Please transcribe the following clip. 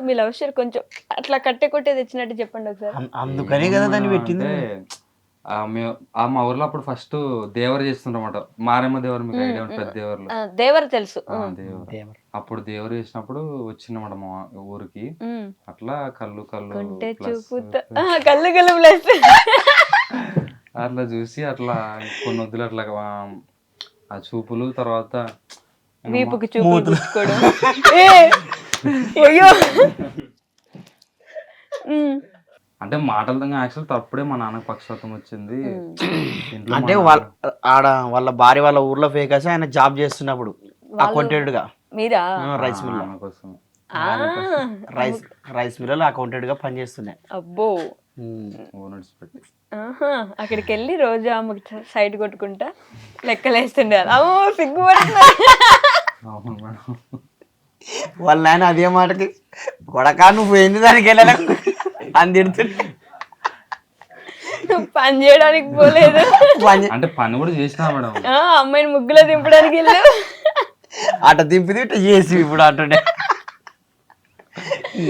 మీ love story కొంచెం అట్లా కట్టే కొట్టే తెచ్చినట్టు చెప్పండి ఒకసారి. అందుకనే కదా దాన్ని పెట్టింది. మా ఊర్లో అప్పుడు ఫస్ట్ దేవర చేస్తుంటారన్నమాట. మారేమ్మ దేవర, మీకు ఐడియా ఉంటుంది, పెద్ద దేవర్లు. దేవర తెలుసు. దేవర. అప్పుడు దేవర చేసినప్పుడు వచ్చిందన్నమాట మా ఊరికి. అట్లా కళ్ళు కొంటే plus చూపుతా కళ్ళు కళ్ళు ప్లస్ అట్లా చూసి అట్లా కొన్ని వద్దులు అట్లా ఆ చూపులు, తర్వాత వీపుకి చూపులు గుచ్చుకోవడం. అయ్యో అంటే మాటలతో యాక్చువల్ తప్పుడే మా నాన్నకు పక్షపాతం వచ్చింది. అంటే వాళ్ళ భార్య వాళ్ళ ఊర్లో ఫేకాసి ఆయన జాబ్ చేస్తున్నప్పుడు అకౌంటెంట్ గా. మీరా? రైస్ మిల్ కోసం రైస్ మిల్ అకౌంటెంట్ గా పనిచేస్తున్నాయి. అబ్బో, ఓనర్స్ పెట్టి అక్కడికి వెళ్ళి రోజు ఆమెకు సైడ్ కొట్టుకుంటా లెక్కలేస్తుండే. అమ్మో సిగ్గుపడుతున్నా. వాళ్ళ నాయన అదే మాటకి కొడకా నువ్వు పోయింది దానికి వెళ్ళలే అని తిడుతుండే. పని చేయడానికి పోలేదు, అంటే పని కూడా చేసినా మేడం. అమ్మాయిని ముగ్గులో దింపడానికి వెళ్ళు. అట దింపిది ఇట్లా చేసి ఇప్పుడు అంటుండే.